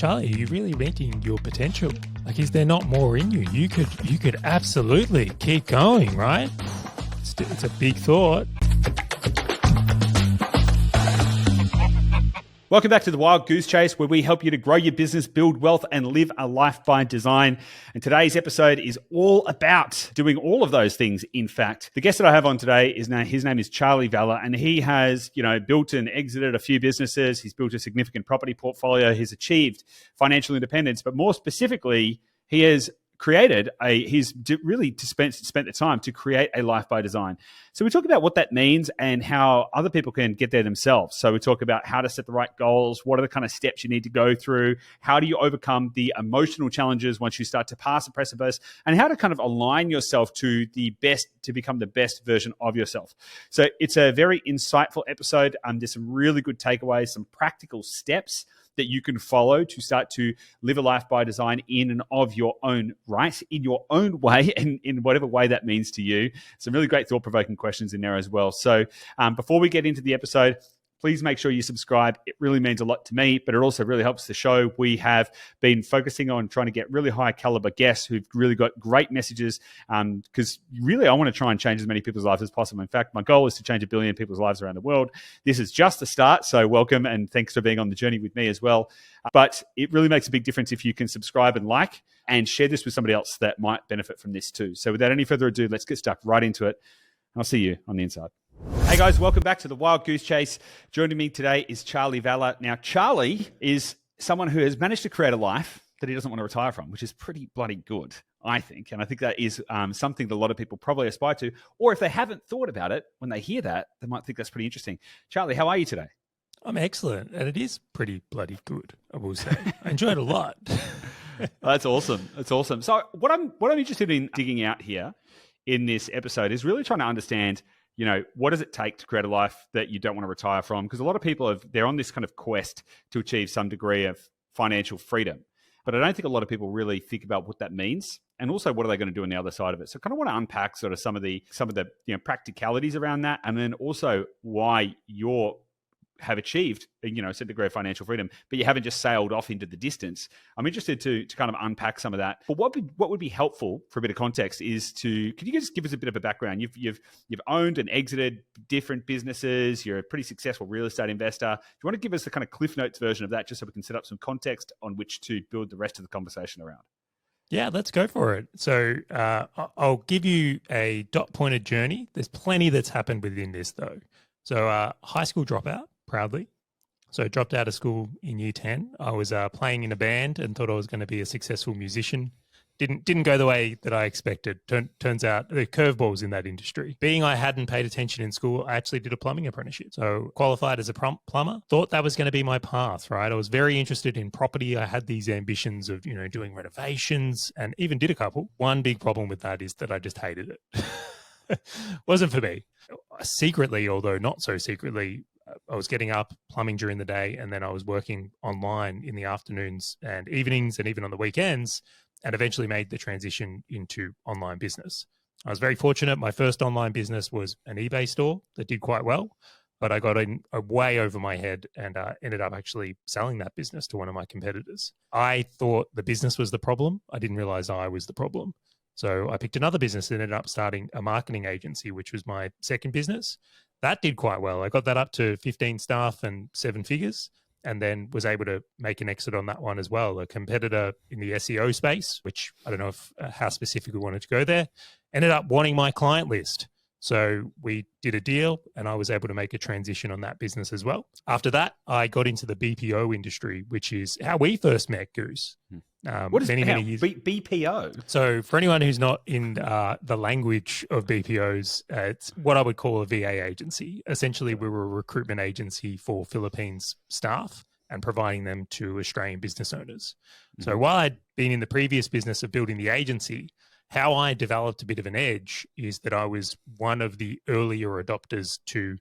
Charlie, are you really reaching your potential? Like, is there not more in you? You could absolutely keep going, right? It's a big thought. Welcome back to the Wild Goose Chase, where we help you to grow your business, build wealth, and live a life by design. And today's episode is all about doing all of those things. In fact, the guest that I have on today his name is Charley Valher, and he has, built and exited a few businesses. He's built a significant property portfolio. He's achieved financial independence, but more specifically, he has created spent the time to create a life by design. So we talk about what that means and how other people can get there themselves. So we talk about how to set the right goals, what are the kind of steps you need to go through, how do you overcome the emotional challenges once you start to pass a precipice, and how to kind of align yourself to become the best version of yourself. So it's a very insightful episode. There's some really good takeaways, some practical steps that you can follow to start to live a life by design in and of your own right, in your own way, and in whatever way that means to you. Some really great thought-provoking questions in there as well. So before we get into the episode, please make sure you subscribe. It really means a lot to me, but it also really helps the show. We have been focusing on trying to get really high caliber guests who've really got great messages, because really I want to try and change as many people's lives as possible. In fact, my goal is to change 1 billion people's lives around the world. This is just the start, so welcome and thanks for being on the journey with me as well. But it really makes a big difference if you can subscribe and like and share this with somebody else that might benefit from this too. So without any further ado, let's get stuck right into it. I'll see you on the inside. Hey guys, welcome back to the Wild Goose Chase. Joining me today is Charley Valher. Now, Charley is someone who has managed to create a life that he doesn't want to retire from, which is pretty bloody good, I think. And I think that is something that a lot of people probably aspire to. Or if they haven't thought about it, when they hear that, they might think that's pretty interesting. Charley, how are you today? I'm excellent, and it is pretty bloody good, I will say. I enjoyed it a lot. That's awesome. That's awesome. So what I'm interested in digging out here in this episode is really trying to understand, what does it take to create a life that you don't want to retire from? Because a lot of people they're on this kind of quest to achieve some degree of financial freedom. But I don't think a lot of people really think about what that means. And also, what are they going to do on the other side of it? So I kind of want to unpack sort of some of the practicalities around that. And then also why have achieved, a certain degree of financial freedom, but you haven't just sailed off into the distance. I'm interested to kind of unpack some of that. But what would be helpful for a bit of context is could you just give us a bit of a background? You've owned and exited different businesses. You're a pretty successful real estate investor. Do you want to give us the kind of Cliff Notes version of that, just so we can set up some context on which to build the rest of the conversation around? Yeah, let's go for it. So I'll give you a dot-pointed journey. There's plenty that's happened within this, though. So high school dropout, proudly. So dropped out of school in year 10. I was playing in a band and thought I was going to be a successful musician. Didn't go the way that I expected. Turns out the curveballs in that industry. Being I hadn't paid attention in school, I actually did a plumbing apprenticeship. So qualified as a plumber. Thought that was going to be my path, right? I was very interested in property. I had these ambitions of, doing renovations and even did a couple. One big problem with that is that I just hated it. Wasn't for me. Secretly, although not so secretly, I was getting up, plumbing during the day, and then I was working online in the afternoons and evenings and even on the weekends, and eventually made the transition into online business. I was very fortunate. My first online business was an eBay store that did quite well, but I got in way over my head and ended up actually selling that business to one of my competitors. I thought the business was the problem. I didn't realize I was the problem. So I picked another business and ended up starting a marketing agency, which was my second business. That did quite well. I got that up to 15 staff and 7 figures, and then was able to make an exit on that one as well. A competitor in the SEO space, which I don't know how specific we wanted to go there, ended up wanting my client list. So we did a deal and I was able to make a transition on that business as well. After that, I got into the BPO industry, which is how we first met, Goose. What is many years. BPO? So for anyone who's not in the language of BPOs, it's what I would call a VA agency. Essentially, we were a recruitment agency for Philippines staff and providing them to Australian business owners. Mm-hmm. So while I'd been in the previous business of building the agency, how I developed a bit of an edge is that I was one of the earlier adopters to,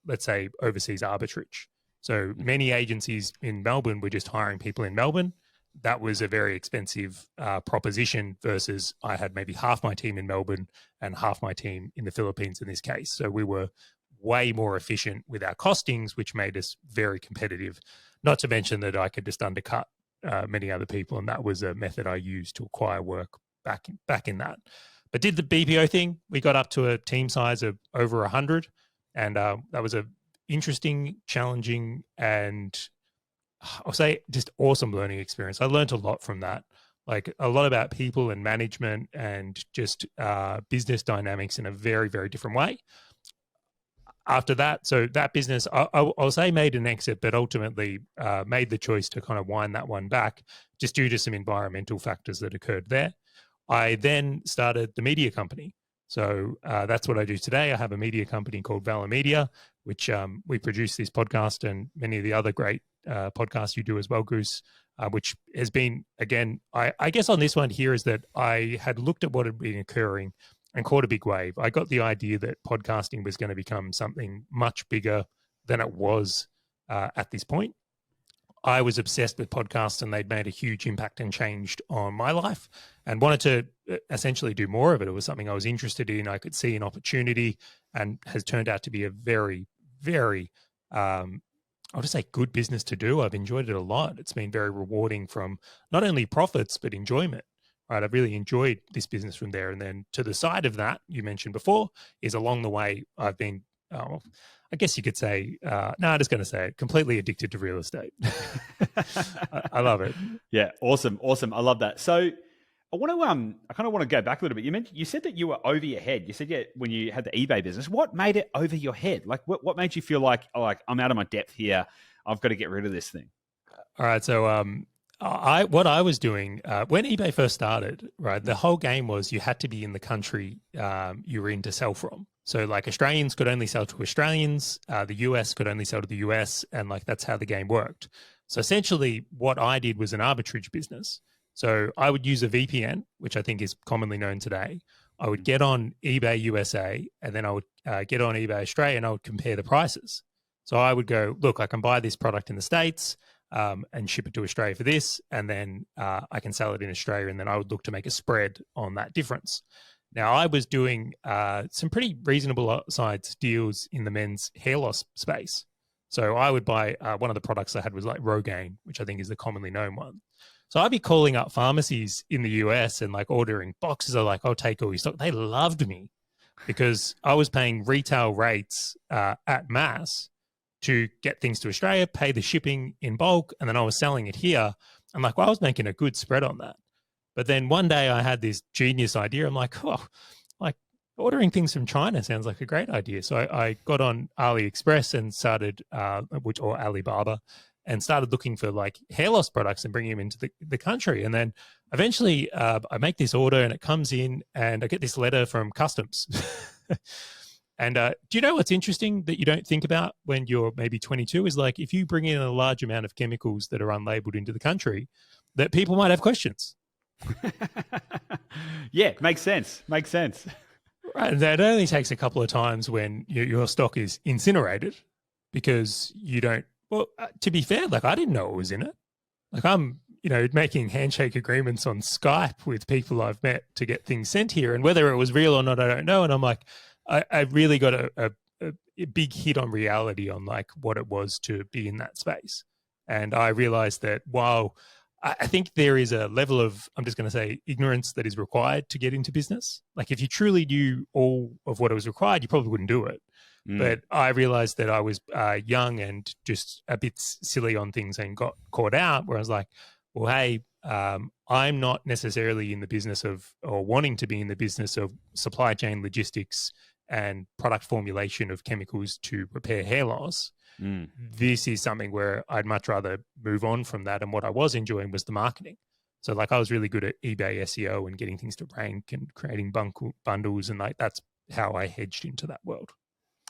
let's say, overseas arbitrage. So many agencies in Melbourne were just hiring people in Melbourne. That was a very expensive proposition versus I had maybe half my team in Melbourne and half my team in the Philippines in this case. So we were way more efficient with our costings, which made us very competitive. Not to mention that I could just undercut many other people, and that was a method I used to acquire work back in that. But did the BPO thing. We got up to a team size of over 100, and that was a interesting, challenging, and I'll say just awesome learning experience. I learned a lot from that, like a lot about people and management and just business dynamics in a very, very different way. After that, so that business, I'll say made an exit, but ultimately made the choice to kind of wind that one back just due to some environmental factors that occurred there. I then started the media company. So that's what I do today. I have a media company called Valher Media, which we produce this podcast and many of the other great podcasts you do as well, Goose, which has been, again, I guess on this one here is that I had looked at what had been occurring and caught a big wave. I got the idea that podcasting was going to become something much bigger than it was at this point. I was obsessed with podcasts and they'd made a huge impact and changed on my life and wanted to essentially do more of it. It was something I was interested in. I could see an opportunity and has turned out to be a very, very, I'll just say good business to do. I've enjoyed it a lot. It's been very rewarding from not only profits, but enjoyment. Right, I've really enjoyed this business from there. And then to the side of that, you mentioned before, is along the way, I've been, I guess you could say, no, I'm just going to say it, completely addicted to real estate. I love it. Yeah, awesome. I love that. So I want to, I kind of want to go back a little bit. You said that you were over your head. You said, yeah, when you had the eBay business, what made it over your head? Like what made you feel like I'm out of my depth here. I've got to get rid of this thing. All right. So, what I was doing when eBay first started, right, the whole game was you had to be in the country you were in to sell from. So like Australians could only sell to Australians, the US could only sell to the US, and like that's how the game worked. So essentially what I did was an arbitrage business. So I would use a VPN, which I think is commonly known today. I would get on eBay USA, and then I would get on eBay Australia, and I would compare the prices. So I would go, look, I can buy this product in the States, and ship it to Australia for this, and then I can sell it in Australia, and then I would look to make a spread on that difference. Now, I was doing some pretty reasonable size deals in the men's hair loss space. So I would buy one of the products I had was like Rogaine, which I think is the commonly known one. So I'd be calling up pharmacies in the US and like ordering boxes of like, I'll take all your stock. They loved me because I was paying retail rates at mass to get things to Australia, pay the shipping in bulk, and then I was selling it here. I'm like, well, I was making a good spread on that. But then one day I had this genius idea. I'm like, oh, like ordering things from China sounds like a great idea. So I got on AliExpress and started, or Alibaba, and started looking for like hair loss products and bringing them into the country. And then eventually I make this order and it comes in and I get this letter from customs. And do you know what's interesting that you don't think about when you're maybe 22 is like if you bring in a large amount of chemicals that are unlabeled into the country, that people might have questions. Yeah, makes sense. Right. And that only takes a couple of times when your stock is incinerated because you don't, well, to be fair, like I didn't know what was in it. Like I'm, making handshake agreements on Skype with people I've met to get things sent here. And whether it was real or not, I don't know. And I'm like, I really got a big hit on reality on like what it was to be in that space. And I realized that while I think there is a level of, I'm just going to say, ignorance that is required to get into business. Like if you truly knew all of what it was required, you probably wouldn't do it. But I realized that I was young and just a bit silly on things and got caught out where I was like, well, hey, I'm not necessarily in the business of or wanting to be in the business of supply chain logistics and product formulation of chemicals to repair hair loss. This is something where I'd much rather move on from that. And what I was enjoying was the marketing. So like I was really good at eBay SEO and getting things to rank and creating bundles. And like that's how I hedged into that world.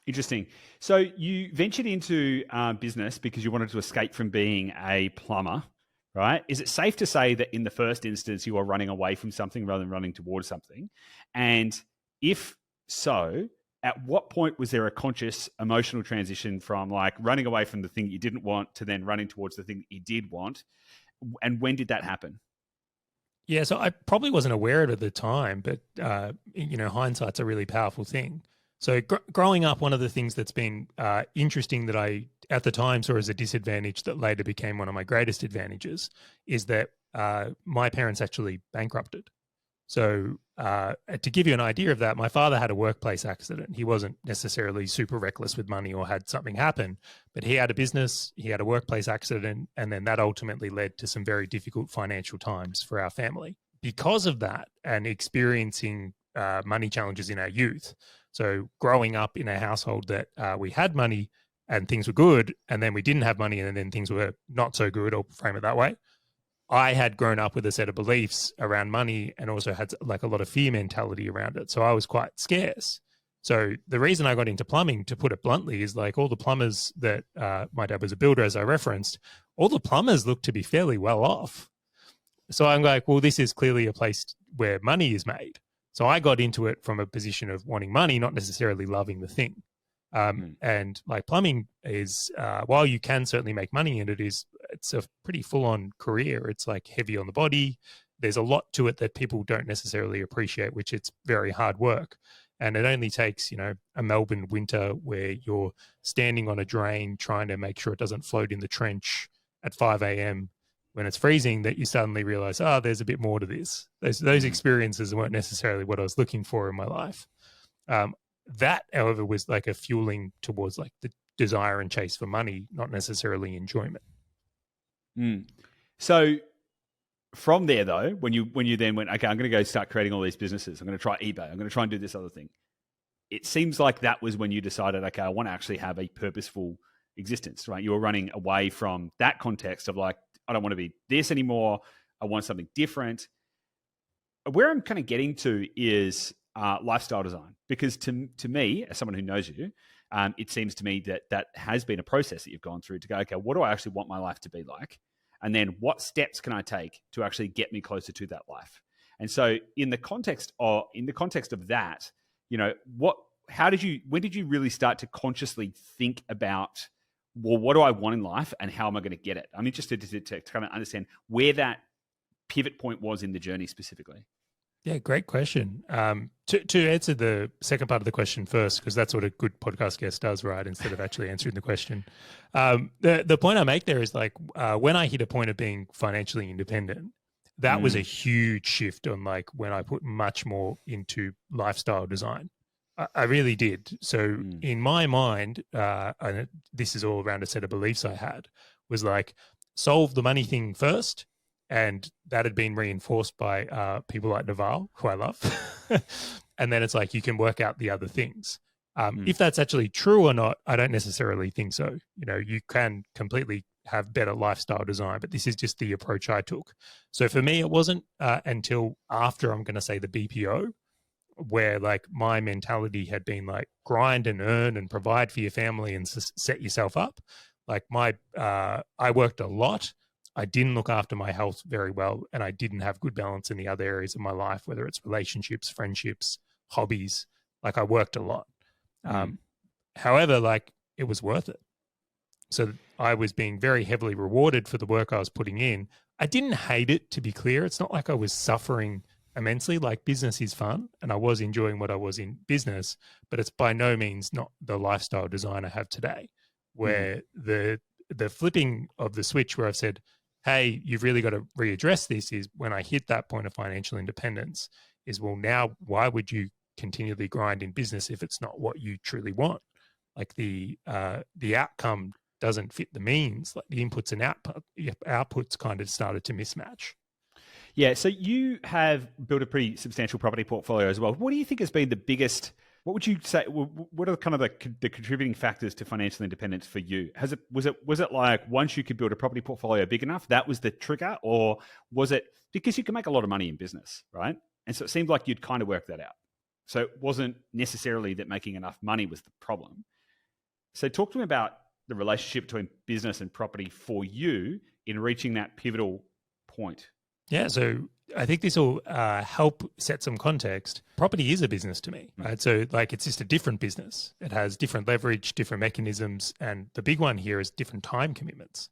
Interesting. So you ventured into business because you wanted to escape from being a plumber, right? Is it safe to say that in the first instance, you are running away from something rather than running towards something? And if so, at what point was there a conscious emotional transition from like running away from the thing you didn't want to then running towards the thing that you did want? And when did that happen? Yeah, so I probably wasn't aware of it at the time, but hindsight's a really powerful thing. So growing up, one of the things that's been interesting that I at the time saw as a disadvantage that later became one of my greatest advantages is that my parents actually bankrupted. So to give you an idea of that, my father had a workplace accident. He wasn't necessarily super reckless with money or had something happen, but he had a business, he had a workplace accident, and then that ultimately led to some very difficult financial times for our family. Because of that and experiencing money challenges in our youth, so growing up in a household that we had money and things were good, and then we didn't have money and then things were not so good, or frame it that way, I had grown up with a set of beliefs around money and also had like a lot of fear mentality around it. So I was quite scarce. So the reason I got into plumbing, to put it bluntly, is like all the plumbers that my dad was a builder, as I referenced, all the plumbers look to be fairly well off. So I'm like, well, this is clearly a place where money is made. So I got into it from a position of wanting money, not necessarily loving the thing. And like plumbing is, while you can certainly make money in it, it's a pretty full-on career. It's like heavy on the body. There's a lot to it that people don't necessarily appreciate, which it's very hard work. And it only takes, a Melbourne winter where you're standing on a drain trying to make sure it doesn't float in the trench at 5 a.m. when it's freezing that you suddenly realize, there's a bit more to this. Those experiences weren't necessarily what I was looking for in my life. That, however, was like a fueling towards like the desire and chase for money, not necessarily enjoyment. So from there, though, when you then went, okay, I'm going to go start creating all these businesses. I'm going to try eBay. I'm going to try and do this other thing. It seems like that was when you decided, okay, I want to actually have a purposeful existence, right? You were running away from that context of like, I don't want to be this anymore. I want something different. Where I'm kind of getting to is lifestyle design, because to me, as someone who knows you, it seems to me that has been a process that you've gone through to go, okay, what do I actually want my life to be like? And then what steps can I take to actually get me closer to that life? And so in the context of that, when did you really start to consciously think about, well, what do I want in life and how am I going to get it? I'm interested to kind of understand where that pivot point was in the journey specifically. Yeah, great question. To answer the second part of the question first, because that's what a good podcast guest does, right? Instead of actually answering the question. The point I make there is like when I hit a point of being financially independent, that was a huge shift on like when I put much more into lifestyle design. I really did. So in my mind, and this is all around a set of beliefs I had, was like solve the money thing first. And that had been reinforced by people like Naval, who I love. And then it's like, you can work out the other things. If that's actually true or not, I don't necessarily think so. You can completely have better lifestyle design, but this is just the approach I took. So for me, it wasn't until after, I'm going to say, the BPO, where like my mentality had been like grind and earn and provide for your family and set yourself up. Like I worked a lot. I didn't look after my health very well, and I didn't have good balance in the other areas of my life, whether it's relationships, friendships, hobbies. Like I worked a lot. However, like it was worth it. So I was being very heavily rewarded for the work I was putting in. I didn't hate it, to be clear. It's not like I was suffering immensely. Like business is fun, and I was enjoying what I was in business, but it's by no means not the lifestyle design I have today, where the flipping of the switch where I've said, hey, you've really got to readdress this, is when I hit that point of financial independence is, well, now why would you continually grind in business if it's not what you truly want? Like the outcome doesn't fit the means, like the inputs and outputs kind of started to mismatch. Yeah. So you have built a pretty substantial property portfolio as well. What do you think has been the biggest, what would you say, what are kind of the contributing factors to financial independence for you? Was it like once you could build a property portfolio big enough, that was the trigger? Or was it because you can make a lot of money in business, right? And so it seemed like you'd kind of worked that out. So it wasn't necessarily that making enough money was the problem. So talk to me about the relationship between business and property for you in reaching that pivotal point. Yeah, so I think this will help set some context. Property is a business to me, right? So like it's just a different business. It has different leverage, different mechanisms, and the big one here is different time commitments.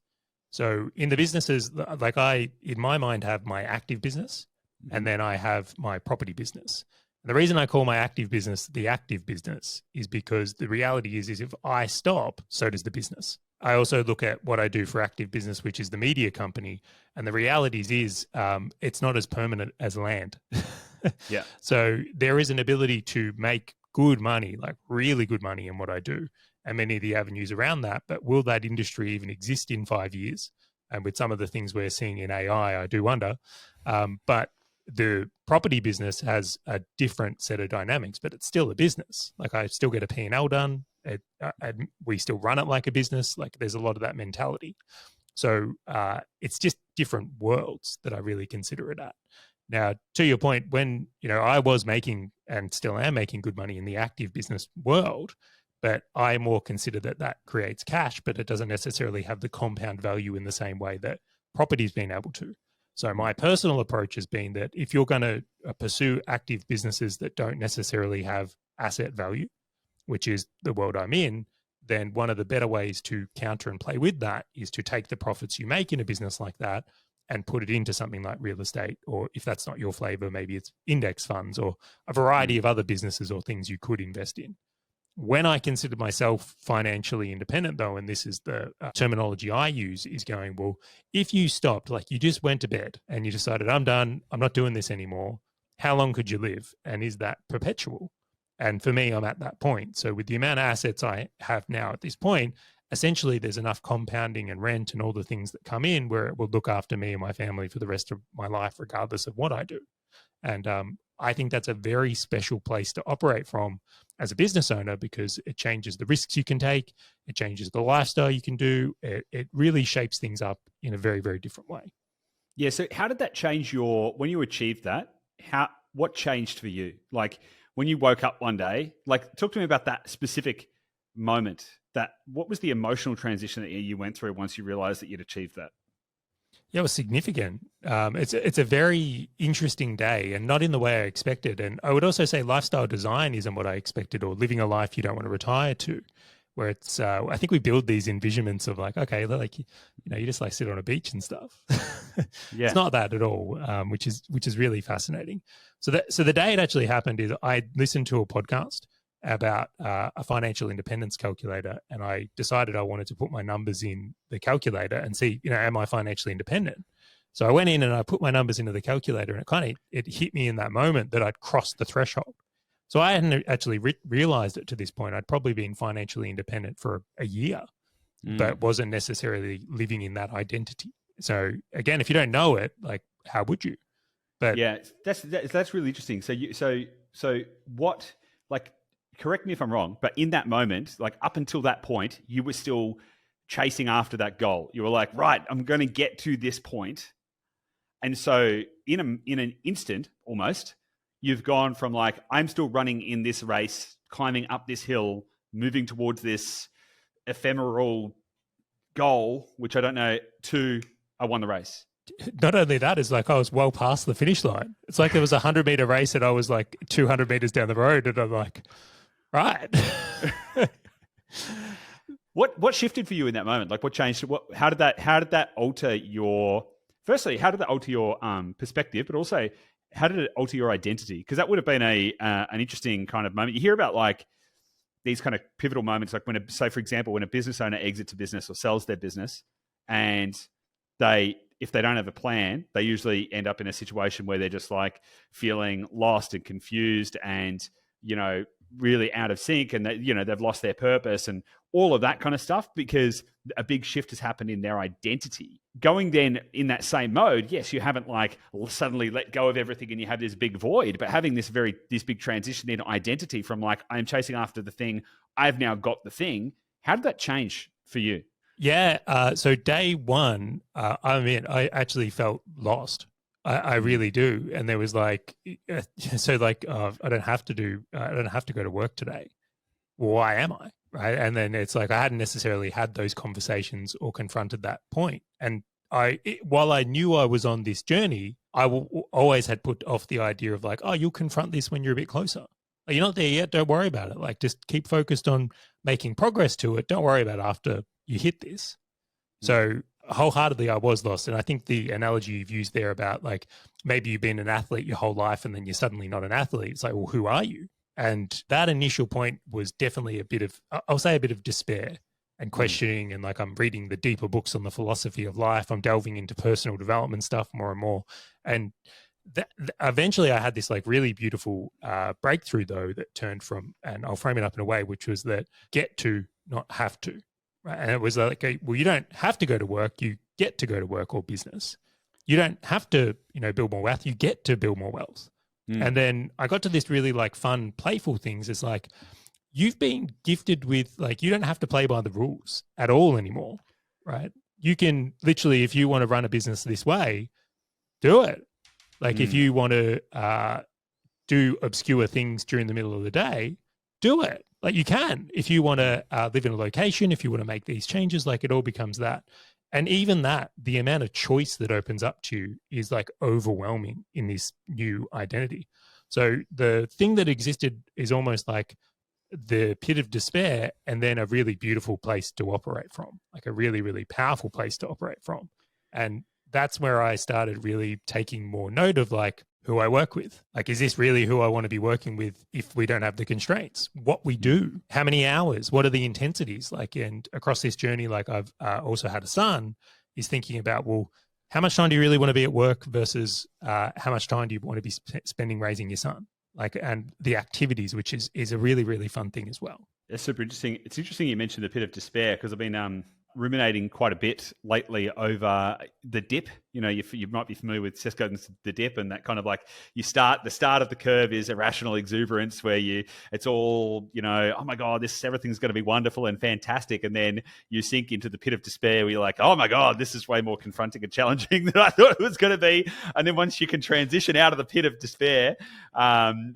So in the businesses, like I, in my mind, have my active business, and then I have my property business. And the reason I call my active business the active business is because the reality is if I stop, so does the business. I also look at what I do for active business, which is the media company. And the reality is it's not as permanent as land. Yeah. So there is an ability to make good money, like really good money in what I do, and many of the avenues around that. But will that industry even exist in 5 years? And with some of the things we're seeing in AI, I do wonder. But the property business has a different set of dynamics, but it's still a business. Like I still get a P&L done. We still run it like a business. Like there's a lot of that mentality. So it's just different worlds that I really consider it at. Now, to your point, when I was making and still am making good money in the active business world, but I more consider that creates cash, but it doesn't necessarily have the compound value in the same way that property's been able to. So my personal approach has been that if you're going to pursue active businesses that don't necessarily have asset value, which is the world I'm in, then one of the better ways to counter and play with that is to take the profits you make in a business like that and put it into something like real estate, or if that's not your flavor, maybe it's index funds or a variety of other businesses or things you could invest in. When I consider myself financially independent, though, and this is the terminology I use, is going, well, if you stopped, like you just went to bed and you decided, I'm done, I'm not doing this anymore, how long could you live? And is that perpetual? And for me, I'm at that point. So with the amount of assets I have now at this point, essentially there's enough compounding and rent and all the things that come in where it will look after me and my family for the rest of my life, regardless of what I do. And I think that's a very special place to operate from as a business owner, because it changes the risks you can take. It changes the lifestyle you can do. It really shapes things up in a very, very different way. Yeah. So how did that change when you achieved that, what changed for you? Like when you woke up one day, like talk to me about that specific moment. What was the emotional transition that you went through once you realized that you'd achieved that? Yeah, it was significant. It's a very interesting day, and not in the way I expected. And I would also say lifestyle design isn't what I expected, or living a life you don't want to retire to, where it's, I think we build these envisionments of like, okay, like, you just like sit on a beach and stuff. Yeah. It's not that at all, which is really fascinating. So the day it actually happened is I listened to a podcast about a financial independence calculator, and I decided I wanted to put my numbers in the calculator and see, am I financially independent? So I went in and I put my numbers into the calculator, and it hit me in that moment that I'd crossed the threshold. So I hadn't actually realized it to this point. I'd probably been financially independent for a year, but wasn't necessarily living in that identity. So again, if you don't know it, like, how would you? But yeah, that's really interesting. So what, like, correct me if I'm wrong, but in that moment, like up until that point, you were still chasing after that goal. You were like, right, I'm going to get to this point. And so in an instant, almost, you've gone from like, I'm still running in this race, climbing up this hill, moving towards this ephemeral goal, which I don't know, to I won the race. Not only that, is like I was well past the finish line. It's like there was a 100-meter race and I was like 200 meters down the road, and I'm like, right. What shifted for you in that moment? Like, what changed? How did that alter your? Firstly, how did that alter your perspective? But also, how did it alter your identity? Because that would have been an interesting kind of moment. You hear about like these kind of pivotal moments, like say for example, when a business owner exits a business or sells their business, and if they don't have a plan, they usually end up in a situation where they're just like feeling lost and confused and, really out of sync, and they've lost their purpose and all of that kind of stuff, because a big shift has happened in their identity. Going then in that same mode, yes, you haven't like suddenly let go of everything and you have this big void, but having this big transition in identity from like, I'm chasing after the thing, I've now got the thing. How did that change for you? Yeah. So day one, I actually felt lost. I really do. And there was like, I don't have to go to work today. Why am I? Right. And then it's like, I hadn't necessarily had those conversations or confronted that point. And while I knew I was on this journey, I always had put off the idea of like, oh, you'll confront this when you're a bit closer. Like, you're not there yet. Don't worry about it. Like, just keep focused on making progress to it. Don't worry about it after you hit this. So wholeheartedly, I was lost. And I think the analogy you've used there about like maybe you've been an athlete your whole life and then you're suddenly not an athlete. It's like, well, who are you? And that initial point was definitely a bit of, I'll say a bit of despair and questioning. And like I'm reading the deeper books on the philosophy of life. I'm delving into personal development stuff more and more. And eventually I had this like really beautiful breakthrough though that turned from, and I'll frame it up in a way, which was that get to, not have to. Right? And it was like, well, you don't have to go to work, you get to go to work or business. You don't have to, build more wealth, you get to build more wealth. And then I got to this really like fun, playful things. It's like, you've been gifted with like, you don't have to play by the rules at all anymore, right? You can literally, if you want to run a business this way, do it. Like if you want to do obscure things during the middle of the day, do it. Like you can. If you want to live in a location, if you want to make these changes, like it all becomes that. And even that, the amount of choice that opens up to you is like overwhelming in this new identity. So the thing that existed is almost like the pit of despair and then a really beautiful place to operate from, like a really, really powerful place to operate from. And that's where I started really taking more note of like who I work with. Like, is this really who I want to be working with if we don't have the constraints? What we do, how many hours, what are the intensities? Like, and across this journey, like I've also had a son, is thinking about, well, how much time do you really want to be at work versus how much time do you want to be spending raising your son? Like, and the activities, which is a really, really fun thing as well. That's super interesting. It's interesting you mentioned the pit of despair because I've been ruminating quite a bit lately over the dip. You might be familiar with Seth Godin's The Dip, and that kind of like the start of the curve is irrational exuberance where it's all, oh my God, everything's going to be wonderful and fantastic. And then you sink into the pit of despair where you're like, oh my God, this is way more confronting and challenging than I thought it was going to be. And then once you can transition out of the pit of despair, then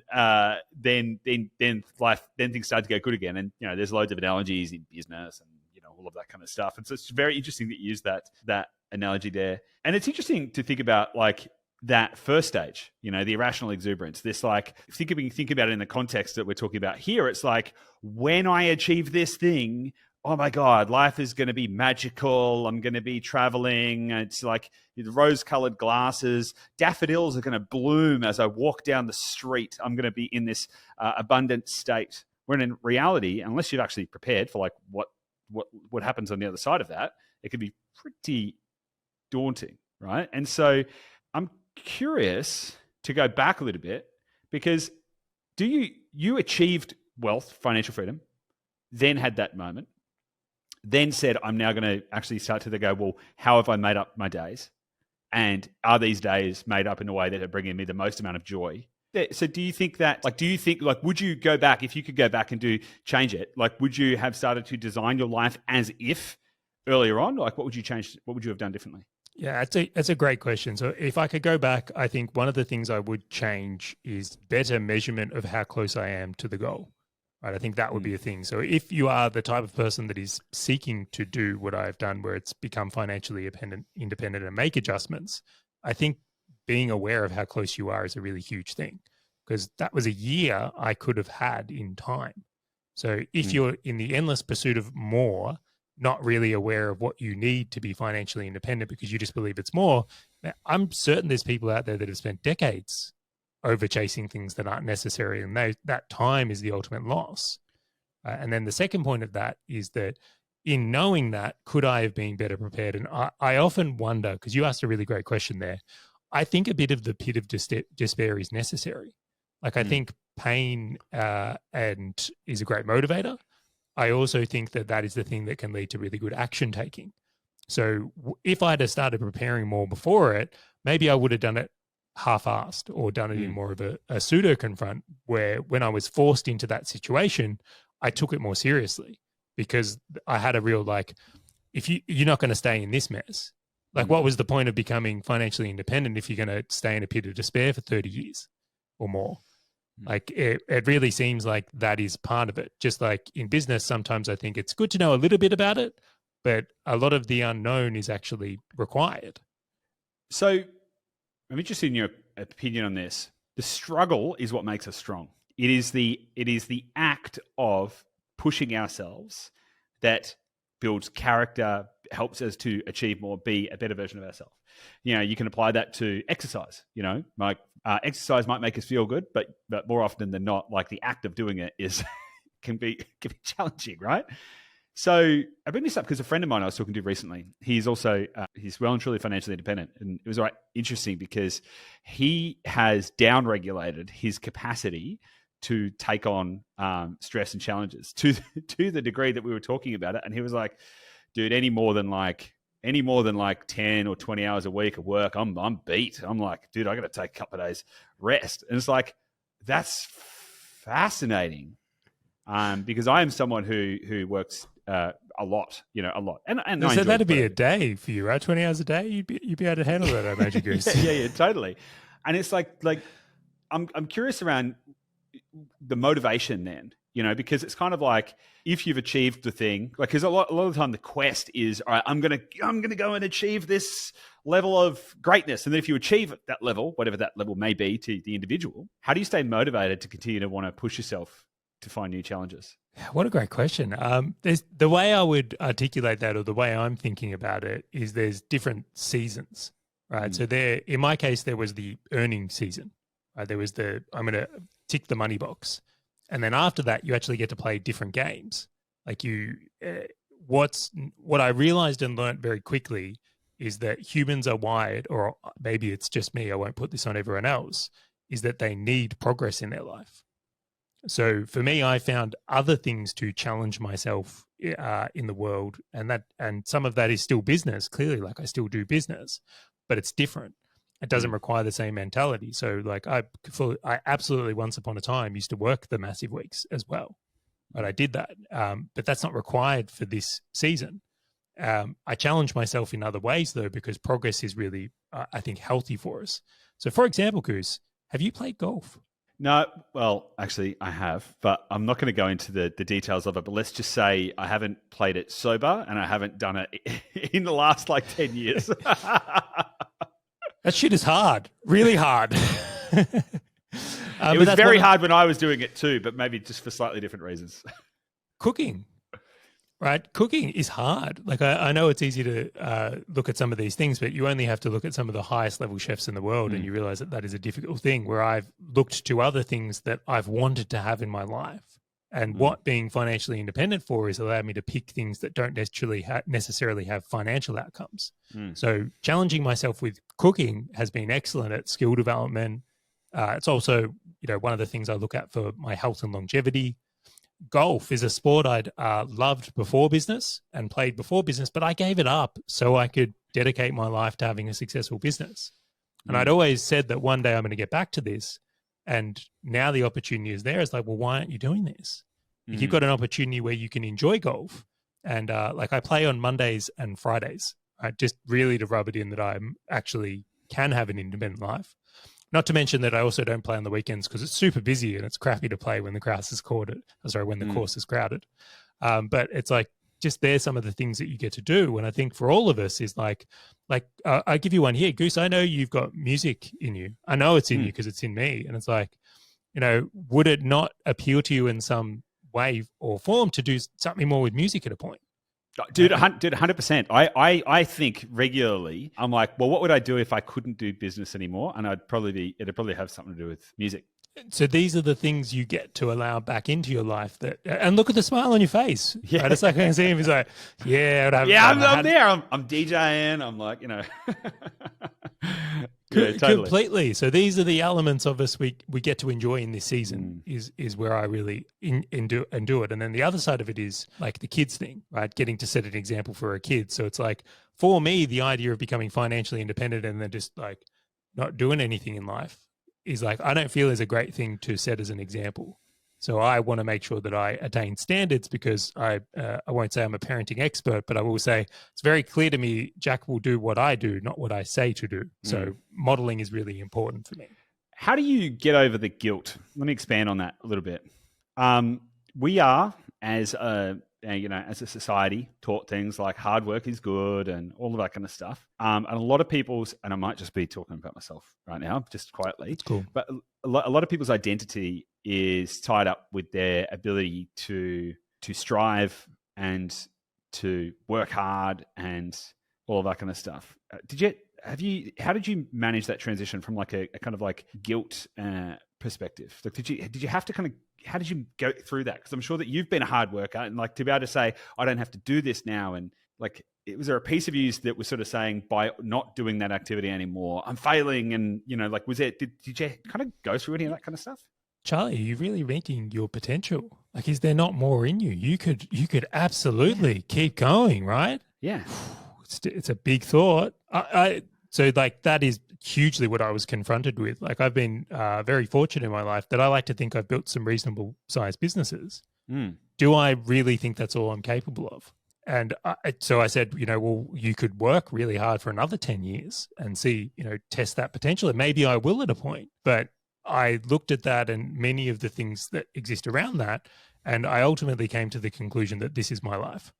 things start to go good again. And, there's loads of analogies in business and, all of that kind of stuff. And so it's very interesting that you use that analogy there. And it's interesting to think about like that first stage, the irrational exuberance. This like, think about it in the context that we're talking about here. It's like, when I achieve this thing, oh my God, life is going to be magical. I'm going to be traveling. It's like the rose-colored glasses. Daffodils are going to bloom as I walk down the street. I'm going to be in this abundant state. When in reality, unless you've actually prepared for like what happens on the other side of that, it can be pretty daunting, right? And so I'm curious to go back a little bit, because you achieved wealth, financial freedom, then had that moment, then said, I'm now going to actually start to go, well, how have I made up my days? And are these days made up in a way that are bringing me the most amount of joy? So do you think would you go back, if you could go back and change it, like, would you have started to design your life as if earlier on? Like, what would you change? What would you have done differently? Yeah, that's a great question. So if I could go back, I think one of the things I would change is better measurement of how close I am to the goal. Right? I think that would be a thing. So if you are the type of person that is seeking to do what I've done, where it's become financially independent and make adjustments, I think being aware of how close you are is a really huge thing, because that was a year I could have had in time. So if you're in the endless pursuit of more, not really aware of what you need to be financially independent because you just believe it's more, I'm certain there's people out there that have spent decades over chasing things that aren't necessary, and that time is the ultimate loss. And then the second point of that is that in knowing that, could I have been better prepared? And I often wonder, because you asked a really great question there, I think a bit of the pit of despair is necessary. Like, I think pain and is a great motivator. I also think that is the thing that can lead to really good action taking. So if I'd have started preparing more before it, maybe I would have done it half-assed or done it in more of a pseudo confront, where when I was forced into that situation, I took it more seriously, because I had a real, like, if you're not going to stay in this mess, like, what was the point of becoming financially independent if you're going to stay in a pit of despair for 30 years or more? Like, it really seems like that is part of it. Just like in business, sometimes I think it's good to know a little bit about it, but a lot of the unknown is actually required. So I'm interested in your opinion on this. The struggle is what makes us strong. It is the act of pushing ourselves that builds character, helps us to achieve more, be a better version of ourselves. You can apply that to exercise. Like exercise might make us feel good, but more often than not, like the act of doing it can be challenging, right? So I bring this up because a friend of mine I was talking to recently, he's also he's well and truly financially independent, and it was interesting because he has downregulated his capacity to take on stress and challenges to the degree that we were talking about it. And he was like, dude, any more than like 10 or 20 hours a week of work, I'm beat. I'm like, dude, I got to take a couple of days rest. And it's like, that's fascinating. Because I am someone who works a lot, a lot. And so that'd be a day for you, right? 20 hours a day, you'd be able to handle that, I imagine, Goose. yeah, totally. And it's like I'm curious around the motivation then, because it's kind of like if you've achieved the thing, like because a lot of the time the quest is, all right, I'm gonna go and achieve this level of greatness, and then if you achieve that level, whatever that level may be to the individual, how do you stay motivated to continue to want to push yourself to find new challenges? What a great question. There's the way I would articulate that, or the way I'm thinking about it, is there's different seasons, right? So in my case, there was the earning season. Right? There was I'm going to tick the money box. And then after that, you actually get to play different games. Like what I realized and learned very quickly is that humans are wired, or maybe it's just me, I won't put this on everyone else, is that they need progress in their life. So for me, I found other things to challenge myself in the world, and some of that is still business. Clearly, like I still do business, but it's different. It doesn't require the same mentality. So like I absolutely once upon a time used to work the massive weeks as well, but I did that. But that's not required for this season. I challenge myself in other ways though, because progress is really, I think, healthy for us. So for example, Goose, have you played golf? No, well, actually I have, but I'm not going to go into the details of it, but let's just say I haven't played it sober and I haven't done it in the last 10 years. That shit is hard, really hard. It was very hard when I was doing it too, but maybe just for slightly different reasons. Cooking, right? Cooking is hard. Like I know it's easy to look at some of these things, but you only have to look at some of the highest level chefs in the world and you realize that is a difficult thing, where I've looked to other things that I've wanted to have in my life. And what being financially independent for is allowed me to pick things that don't necessarily have financial outcomes. So challenging myself with cooking has been excellent at skill development. It's also, one of the things I look at for my health and longevity. Golf is a sport I'd loved before business and played before business, but I gave it up so I could dedicate my life to having a successful business. And I'd always said that one day I'm going to get back to this. And now the opportunity is there. It's like, well, why aren't you doing this? If you've got an opportunity where you can enjoy golf, and like I play on Mondays and Fridays, right? Just really to rub it in that I actually can have an independent life. Not to mention that I also don't play on the weekends because it's super busy and it's crappy to play when the course is crowded. When the course is crowded. But it's like, just there's some of the things that you get to do. And I think for all of us is like I give you one here, Goose. I know you've got music in you. I know it's in you because it's in me. And it's like, would it not appeal to you in some way or form to do something more with music at a point? Dude, 100%. I think regularly, I'm like, well, what would I do if I couldn't do business anymore? And it'd probably have something to do with music. So these are the things you get to allow back into your life and look at the smile on your face. Yeah. Right? It's like I can see him. He's like, yeah, I'm there. I'm DJing. I'm like, Yeah, totally. Completely. So these are the elements of us we get to enjoy in this season is where I really do it. And then the other side of it is like the kids thing, right? Getting to set an example for a kid. So it's like, for me, the idea of becoming financially independent and then just like not doing anything in life is like, I don't feel is a great thing to set as an example. So I want to make sure that I attain standards because I won't say I'm a parenting expert, but I will say it's very clear to me, Jack will do what I do, not what I say to do. So modeling is really important for me. How do you get over the guilt? Let me expand on that a little bit. We are, as a society, taught things like hard work is good and all of that kind of stuff. And a lot of people's, and I might just be talking about myself right now, just quietly. That's cool. But a lot of people's identity is tied up with their ability to strive and to work hard and all of that kind of stuff. How did you manage that transition from like a kind of like guilt perspective? Like, did you have to kind of, how did you go through that? Because I'm sure that you've been a hard worker, and like to be able to say, I don't have to do this now. And like, was there a piece of you that was sort of saying, by not doing that activity anymore, I'm failing? And, like, did you kind of go through any of that kind of stuff? Charlie, are you really reaching your potential? Like, is there not more in you? You could absolutely keep going, right? Yeah. It's a big thought. So like that is hugely what I was confronted with. Like, I've been very fortunate in my life that I like to think I've built some reasonable sized businesses. Do I really think that's all I'm capable of? And so I said, well, you could work really hard for another 10 years and see, test that potential. And maybe I will at a point. But I looked at that and many of the things that exist around that, and I ultimately came to the conclusion that this is my life.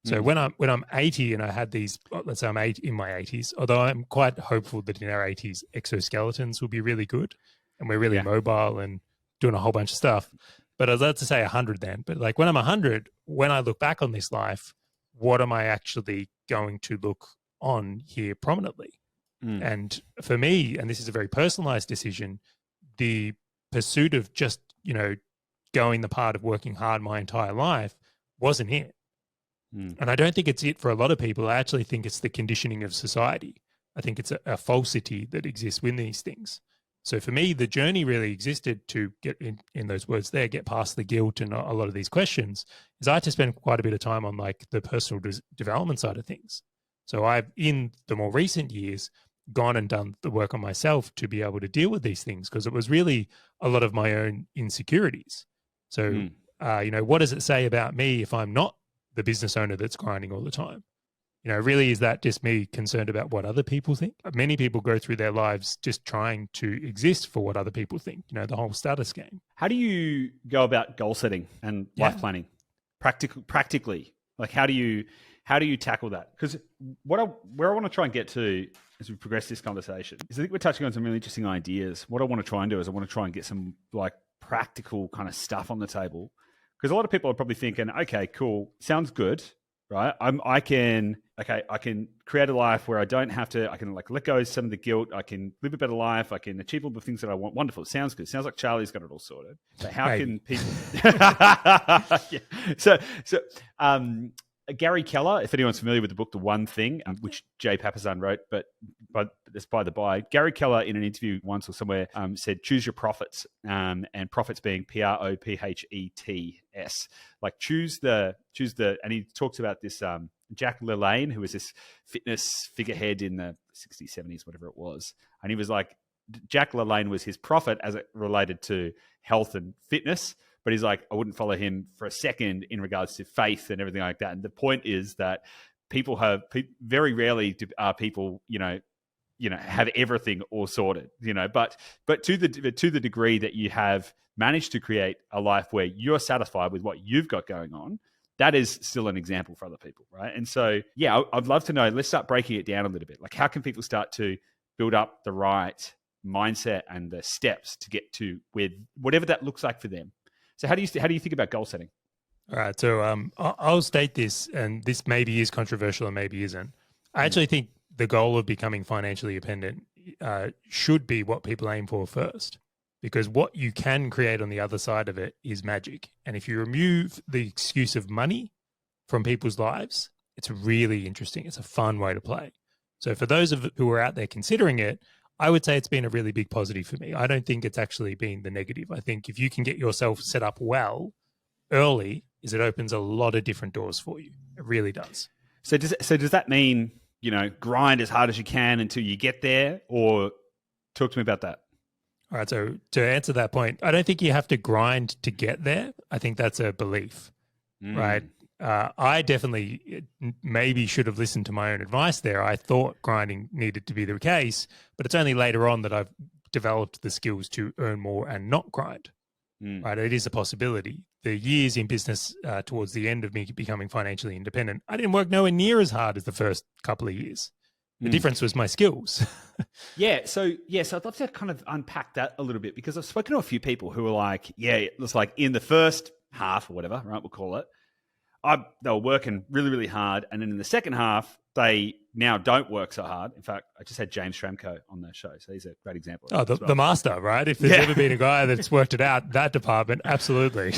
So when I'm 80 and I had these, let's say I'm in my 80s, although I'm quite hopeful that in our 80s exoskeletons will be really good and we're really mobile and doing a whole bunch of stuff. But I was about to say 100 then. But like when I'm 100, when I look back on this life, what am I actually going to look on here prominently? And for me, and this is a very personalized decision, the pursuit of just, going the part of working hard my entire life wasn't it. And I don't think it's it for a lot of people. I actually think it's the conditioning of society. I think it's a falsity that exists with these things. So for me, the journey really existed to get in those words there, get past the guilt and a lot of these questions, is I had to spend quite a bit of time on like the personal development side of things. So I've, in the more recent years, gone and done the work on myself to be able to deal with these things, because it was really a lot of my own insecurities. So, what does it say about me if I'm not the business owner that's grinding all the time? Really, is that just me concerned about what other people think? Many people go through their lives just trying to exist for what other people think, the whole status game. How do you go about goal setting and life planning practically? Like, how do you tackle that? Because where I want to try and get to as we progress this conversation is, I think we're touching on some really interesting ideas. What I want to try and do is I want to try and get some like practical kind of stuff on the table. Because a lot of people are probably thinking, okay, cool, sounds good, right? I can create a life where I don't have to, I can like let go of some of the guilt, I can live a better life, I can achieve all the things that I want. Wonderful. It sounds good. Sounds like Charlie's got it all sorted. So how can people Gary Keller, if anyone's familiar with the book The One Thing, which Jay Papasan wrote, but that's by the by. Gary Keller, in an interview once or somewhere, said, choose your profits, and profits being PROPHETS. Like choose the, and he talks about this Jack LaLanne, who was this fitness figurehead in the 60s, 70s, whatever it was. And he was like, Jack LaLanne was his prophet as it related to health and fitness. But he's like, I wouldn't follow him for a second in regards to faith and everything like that. And the point is that people have very rarely are people, have everything all sorted, But to the degree that you have managed to create a life where you're satisfied with what you've got going on, that is still an example for other people, right? And so, I'd love to know. Let's start breaking it down a little bit. Like, how can people start to build up the right mindset and the steps to get to with whatever that looks like for them? So how do you think about goal setting? All right. So I'll state this, and this maybe is controversial and maybe isn't. I actually think the goal of becoming financially independent should be what people aim for first, because what you can create on the other side of it is magic. And if you remove the excuse of money from people's lives, it's really interesting. It's a fun way to play. So for those who are out there considering it, I would say it's been a really big positive for me. I don't think it's actually been the negative. I think if you can get yourself set up well early, it opens a lot of different doors for you. It really does. So does that mean, grind as hard as you can until you get there? Or talk to me about that. All right. So to answer that point, I don't think you have to grind to get there. I think that's a belief, right? I definitely maybe should have listened to my own advice there. I thought grinding needed to be the case, but it's only later on that I've developed the skills to earn more and not grind, right? It is a possibility. The years in business towards the end of me becoming financially independent, I didn't work nowhere near as hard as the first couple of years. The difference was my skills. So I'd love to kind of unpack that a little bit, because I've spoken to a few people who are like, it was like in the first half or whatever, right, we'll call it, they were working really, really hard. And then in the second half, they now don't work so hard. In fact, I just had James Schramko on the show. So he's a great example. Oh, the master, right? If there's ever been a guy that's worked it out, that department, absolutely.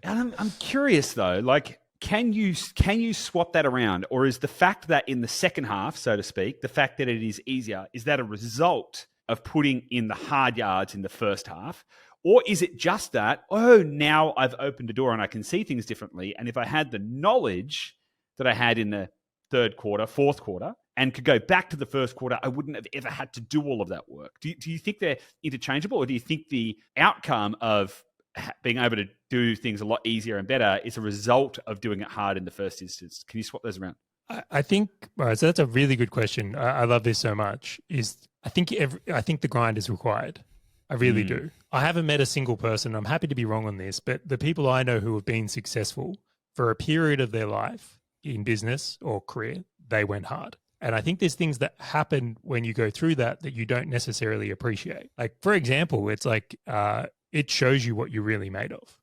And I'm curious though, like, can you swap that around? Or is the fact that in the second half, so to speak, the fact that it is easier, is that a result of putting in the hard yards in the first half? Or is it just that, now I've opened a door and I can see things differently. And if I had the knowledge that I had in the third quarter, fourth quarter, and could go back to the first quarter, I wouldn't have ever had to do all of that work. Do you think they're interchangeable? Or do you think the outcome of being able to do things a lot easier and better is a result of doing it hard in the first instance? Can you swap those around? I think, so that's a really good question. I love this so much. I think the grind is required. I really do. I haven't met a single person, I'm happy to be wrong on this, but the people I know who have been successful for a period of their life in business or career, they went hard. And I think there's things that happen when you go through that you don't necessarily appreciate. Like, for example, it's like it shows you what you're really made of.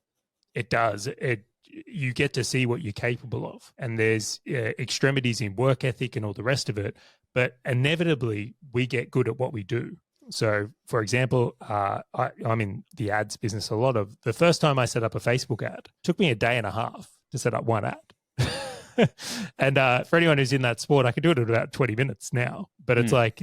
It does. You get to see what you're capable of. And there's extremities in work ethic and all the rest of it. But inevitably, we get good at what we do. So, for example, I'm in the ads business a lot. Of the first time I set up a Facebook ad, it took me a day and a half to set up one ad. And for anyone who's in that sport, I can do it in about 20 minutes now. But it's like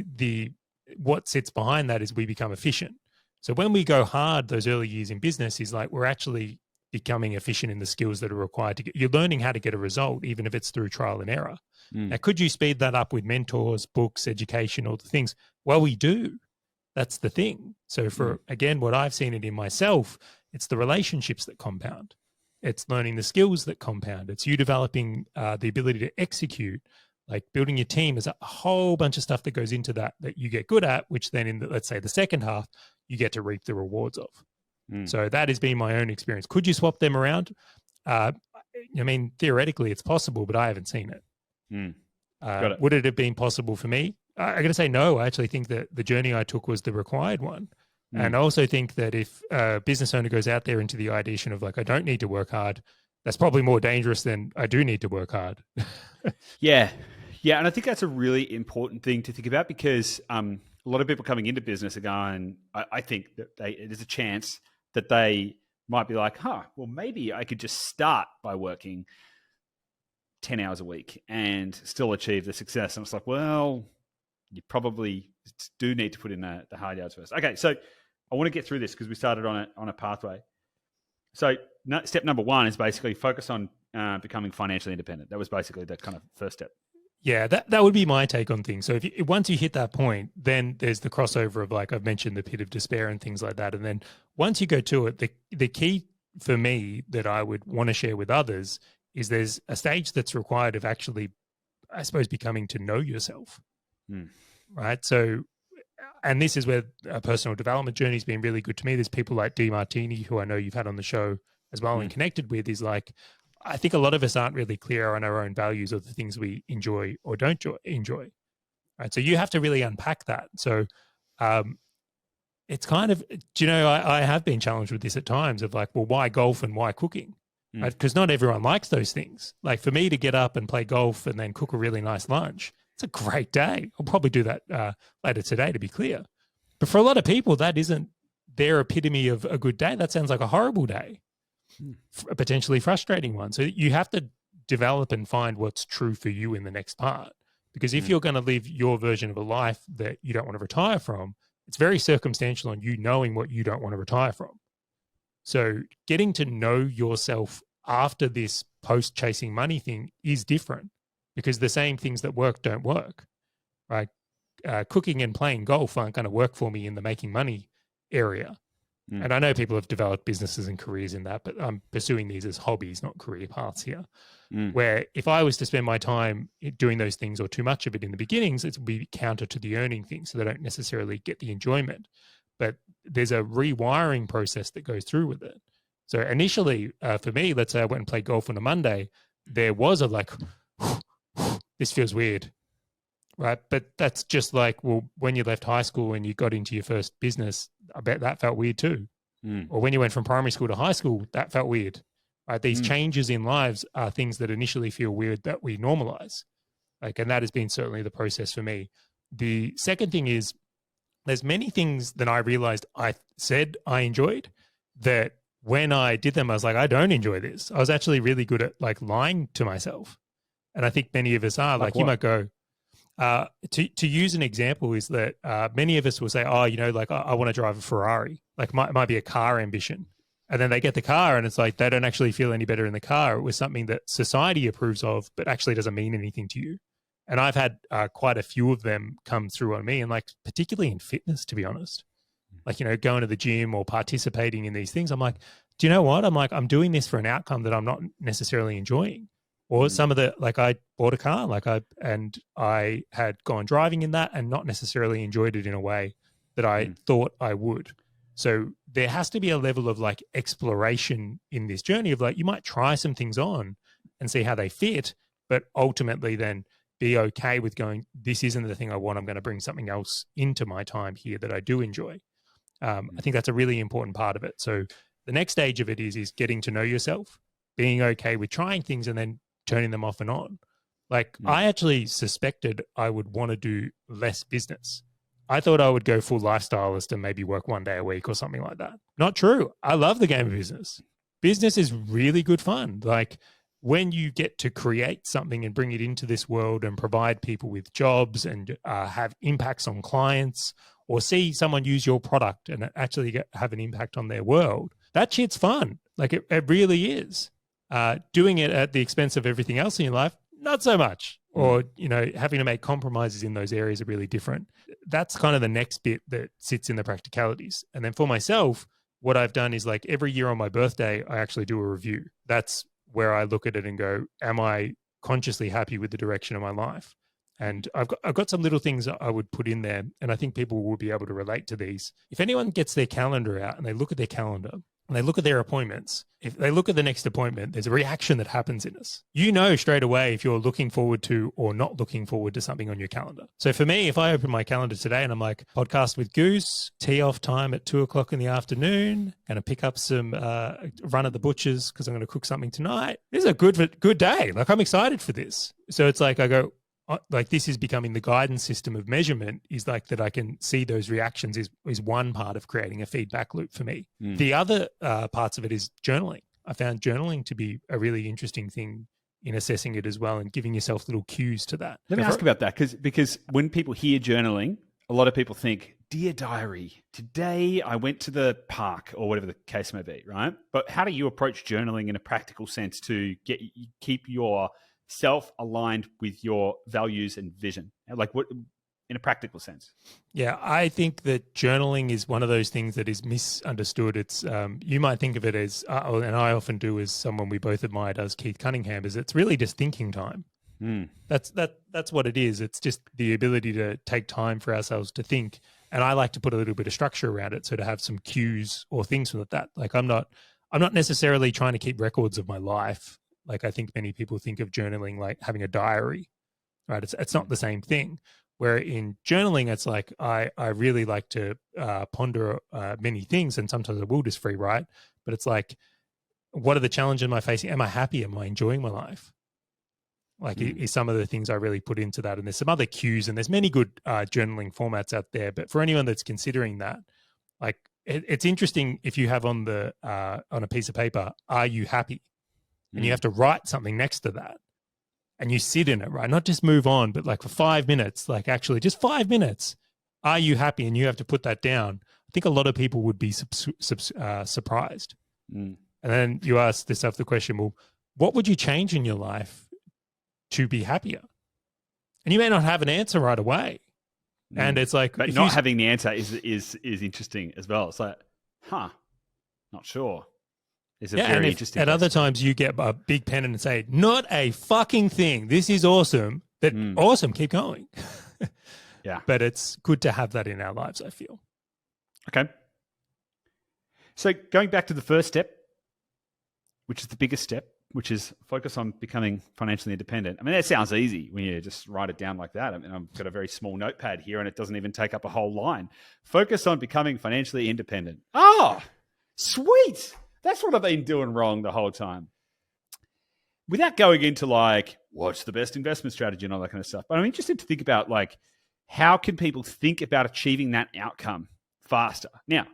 what sits behind that is we become efficient. So when we go hard those early years in business is like we're actually becoming efficient in the skills that are required to get. You're learning how to get a result, even if it's through trial and error. Now, could you speed that up with mentors, books, education, all the things? Well, we do. That's the thing. So for, again, what I've seen it in myself, it's the relationships that compound. It's learning the skills that compound. It's you developing the ability to execute, like building your team. There's a whole bunch of stuff that goes into that you get good at, which then in, let's say, the second half, you get to reap the rewards of. So that has been my own experience. Could you swap them around? I mean, theoretically, it's possible, but I haven't seen it. Would it have been possible for me? I got to say no. I actually think that the journey I took was the required one. And I also think that if a business owner goes out there into the ideation of like, I don't need to work hard, that's probably more dangerous than I do need to work hard. Yeah. And I think that's a really important thing to think about because a lot of people coming into business are going, I think that there's a chance that they might be like, well, maybe I could just start by working 10 hours a week and still achieve the success. And it's like, well, you probably do need to put in the hard yards first. Okay, so I want to get through this because we started on a pathway. So step number one is basically focus on becoming financially independent. That was basically the kind of first step. Yeah, that would be my take on things. So once you hit that point, then there's the crossover of, like I've mentioned, the pit of despair and things like that. And then once you go to it, the key for me that I would want to share with others is there's a stage that's required of actually, I suppose, becoming to know yourself. Right. So, and this is where a personal development journey has been really good to me. There's people like DeMartini, who I know you've had on the show as well and connected with, is like, I think a lot of us aren't really clear on our own values or the things we enjoy or don't enjoy. Right. So you have to really unpack that. So it's kind of, I have been challenged with this at times of like, well, why golf and why cooking? Right? Because not everyone likes those things. Like for me to get up and play golf and then cook a really nice lunch, it's a great day. I'll probably do that later today, to be clear. But for a lot of people, that isn't their epitome of a good day. That sounds like a horrible day, a potentially frustrating one. So you have to develop and find what's true for you in the next part. Because if you're going to live your version of a life that you don't want to retire from, it's very circumstantial on you knowing what you don't want to retire from. So getting to know yourself after this post-chasing money thing is different. Because the same things that work don't work, right? Cooking and playing golf aren't going to work for me in the making money area. And I know people have developed businesses and careers in that, but I'm pursuing these as hobbies, not career paths here. Where if I was to spend my time doing those things or too much of it in the beginnings, it would be counter to the earning thing. So they don't necessarily get the enjoyment. But there's a rewiring process that goes through with it. So initially, for me, let's say I went and played golf on a Monday, there was a like, this feels weird, right? But that's just like, well, when you left high school and you got into your first business, I bet that felt weird too. Or when you went from primary school to high school, that felt weird. right? These changes in lives are things that initially feel weird that we normalize. Like, and that has been certainly the process for me. The second thing is there's many things that I realized I said I enjoyed that when I did them, I was like, I don't enjoy this. I was actually really good at like lying to myself. And I think many of us are like you might go, to use an example is that many of us will say, oh, you know, like I want to drive a Ferrari, like might be a car ambition. And then they get the car and it's like, they don't actually feel any better in the car. It was something that society approves of, but actually doesn't mean anything to you. And I've had quite a few of them come through on me, and like particularly in fitness, to be honest, like, you know, going to the gym or participating in these things. I'm like, do you know what? I'm like, I'm doing this for an outcome that I'm not necessarily enjoying. Or some of the, like I bought a car, and I had gone driving in that and not necessarily enjoyed it in a way that I thought I would. So there has to be a level of like exploration in this journey of like, you might try some things on and see how they fit, but ultimately then be okay with going, this isn't the thing I want. I'm going to bring something else into my time here that I do enjoy. I think that's a really important part of it. So the next stage of it is getting to know yourself, being okay with trying things and then turning them off and on. Like I actually suspected I would want to do less business. I thought I would go full lifestylist and maybe work 1 day a week or something like that. Not true. I love the game of business. Business is really good fun. Like when you get to create something and bring it into this world and provide people with jobs and have impacts on clients, or see someone use your product and actually have an impact on their world, that shit's fun. Like it really is. Doing it at the expense of everything else in your life, not so much. Or, you know, having to make compromises in those areas are really different. That's kind of the next bit that sits in the practicalities. And then for myself, what I've done is like every year on my birthday, I actually do a review. That's where I look at it and go, am I consciously happy with the direction of my life? And I've got some little things I would put in there, and I think people will be able to relate to these. If anyone gets their calendar out and they look at their calendar and they look at their appointments, if they look at the next appointment, there's a reaction that happens in us. You know straight away if you're looking forward to or not looking forward to something on your calendar. So for me, if I open my calendar today and I'm like, podcast with Goose, tee off time at 2:00 in the afternoon, going to pick up some run at the butcher's because I'm going to cook something tonight. This is a good day. Like I'm excited for this. So it's like I go, like this is becoming the guidance system of measurement, is like that I can see those reactions is one part of creating a feedback loop for me. The other parts of it is journaling. I found journaling to be a really interesting thing in assessing it as well and giving yourself little cues to that. Let me ask about that because when people hear journaling, a lot of people think, dear diary, today I went to the park or whatever the case may be, right? But how do you approach journaling in a practical sense to keep your self aligned with your values and vision? Like what, in a practical sense? Yeah, I think that journaling is one of those things that is misunderstood. It's you might think of it as, and I often do as someone we both admire does, Keith Cunningham, is it's really just thinking time. That's what it is. It's just the ability to take time for ourselves to think. And I like to put a little bit of structure around it, so to have some cues or things like that. Like I'm not necessarily trying to keep records of my life. Like I think many people think of journaling like having a diary, right? It's not the same thing. Where in journaling, it's like I really like to ponder many things, and sometimes I will just free write. But it's like, what are the challenges am I facing? Am I happy? Am I enjoying my life? Like is some of the things I really put into that. And there's some other cues, and there's many good journaling formats out there. But for anyone that's considering that, like it's interesting if you have on a piece of paper, are you happy? And you have to write something next to that. And you sit in it, right? Not just move on, but like for 5 minutes, like actually just 5 minutes. Are you happy? And you have to put that down. I think a lot of people would be surprised. And then you ask yourself the question, well, what would you change in your life to be happier? And you may not have an answer right away. And it's like, but not having the answer is interesting as well. It's like, not sure. It's a very interesting. At other times, you get a big pen and say, "Not a fucking thing. This is awesome. But awesome. Keep going." Yeah, but it's good to have that in our lives, I feel. Okay. So going back to the first step, which is the biggest step, which is focus on becoming financially independent. I mean, that sounds easy when you just write it down like that. I mean, I've got a very small notepad here, and it doesn't even take up a whole line. Focus on becoming financially independent. Oh, sweet. That's what I've been doing wrong the whole time. without going into like, what's the best investment strategy and all that kind of stuff, but I'm interested to think about like, how can people think about achieving that outcome faster? Now,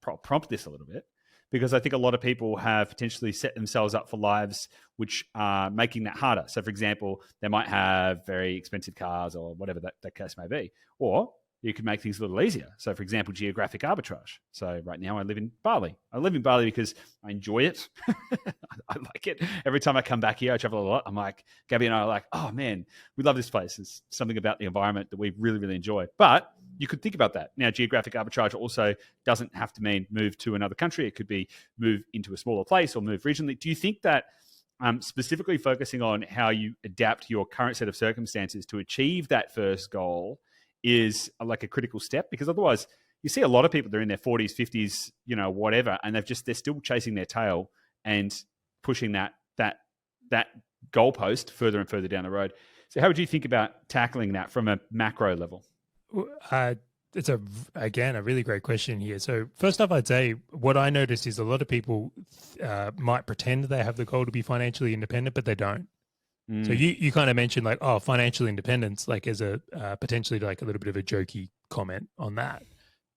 I'll prompt this a little bit because I think a lot of people have potentially set themselves up for lives which are making that harder. So, for example, they might have very expensive cars or whatever that case may be, or you can make things a little easier. So, for example, geographic arbitrage. So right now I live in Bali. I live in Bali because I enjoy it. I like it. Every time I come back here, I travel a lot. I'm like, Gabby and I are like, oh man, we love this place. There's something about the environment that we really, really enjoy. But you could think about that. Now, geographic arbitrage also doesn't have to mean move to another country. It could be move into a smaller place or move regionally. Do you think that specifically focusing on how you adapt your current set of circumstances to achieve that first goal is like a critical step? Because otherwise you see a lot of people, they're in their 40s, 50s, whatever, and they're still chasing their tail and pushing that goalpost further and further down the road. So how would you think about tackling that from a macro level? It's again a really great question here. So first off, I'd say what I noticed is a lot of people might pretend they have the goal to be financially independent, but they don't. So you kind of mentioned like, oh, financial independence, like as a potentially like a little bit of a jokey comment on that.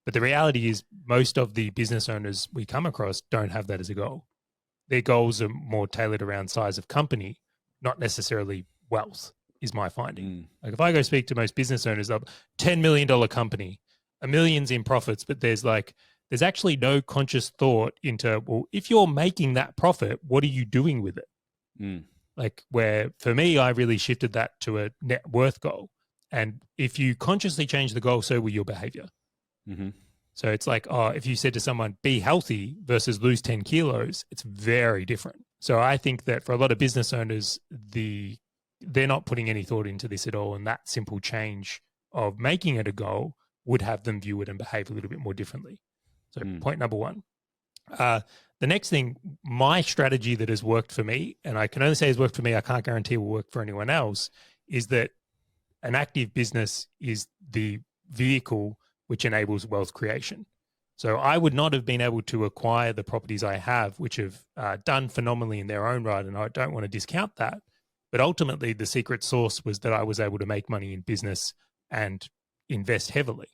But the reality is most of the business owners we come across don't have that as a goal. Their goals are more tailored around size of company, not necessarily wealth, is my finding. Like if I go speak to most business owners of $10 million company, a millions in profits, but there's actually no conscious thought into, well, if you're making that profit, what are you doing with it? Like where for me, I really shifted that to a net worth goal. And if you consciously change the goal, so will your behavior. So it's like, oh, if you said to someone, be healthy versus lose 10 kilos, it's very different. So I think that for a lot of business owners, they're not putting any thought into this at all. And that simple change of making it a goal would have them view it and behave a little bit more differently. So point number one. The next thing, my strategy that has worked for me, and I can only say has worked for me, I can't guarantee it will work for anyone else, is that an active business is the vehicle which enables wealth creation. So I would not have been able to acquire the properties I have, which have done phenomenally in their own right, and I don't want to discount that. But ultimately, the secret sauce was that I was able to make money in business and invest heavily.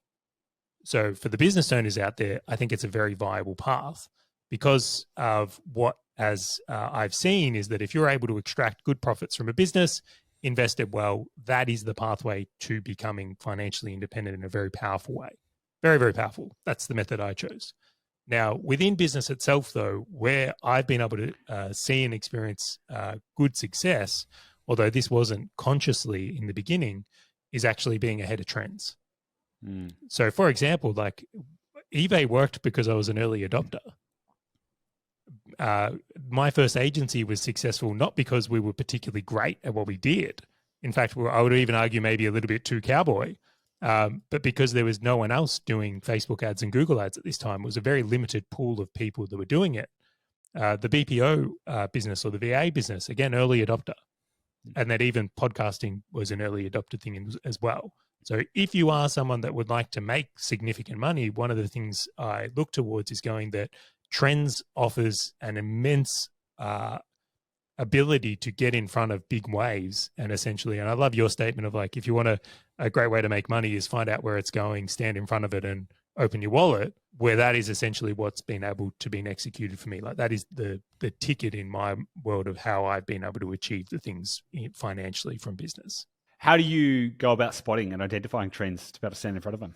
So for the business owners out there, I think it's a very viable path because of what, as I've seen, is that if you're able to extract good profits from a business, invest it well, that is the pathway to becoming financially independent in a very powerful way. Very, very powerful. That's the method I chose. Now, within business itself, though, where I've been able to see and experience good success, although this wasn't consciously in the beginning, is actually being ahead of trends. So, for example, like eBay worked because I was an early adopter. My first agency was successful not because we were particularly great at what we did. In fact, I would even argue maybe a little bit too cowboy. But because there was no one else doing Facebook ads and Google ads at this time, it was a very limited pool of people that were doing it. The BPO business or the VA business, again, early adopter. And that even podcasting was an early adopted thing as well. So if you are someone that would like to make significant money, one of the things I look towards is going that Trends offers an immense ability to get in front of big waves. And essentially, and I love your statement of like, if you want a great way to make money is find out where it's going, stand in front of it and open your wallet, where that is essentially what's been able to be executed for me. Like that is the ticket in my world of how I've been able to achieve the things financially from business. How do you go about spotting and identifying trends to be able to stand in front of them?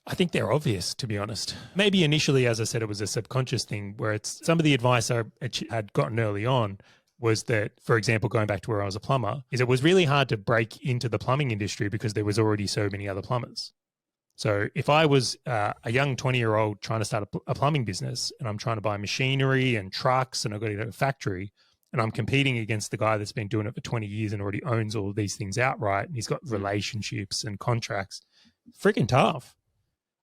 I think they're obvious, to be honest. Maybe initially, as I said, it was a subconscious thing where it's some of the advice I had gotten early on was that, for example, going back to where I was a plumber, is it was really hard to break into the plumbing industry because there was already so many other plumbers. So if I was a young 20-year-old trying to start a plumbing business and I'm trying to buy machinery and trucks and I've got to go to a factory and I'm competing against the guy that's been doing it for 20 years and already owns all of these things outright and he's got relationships and contracts, freaking tough.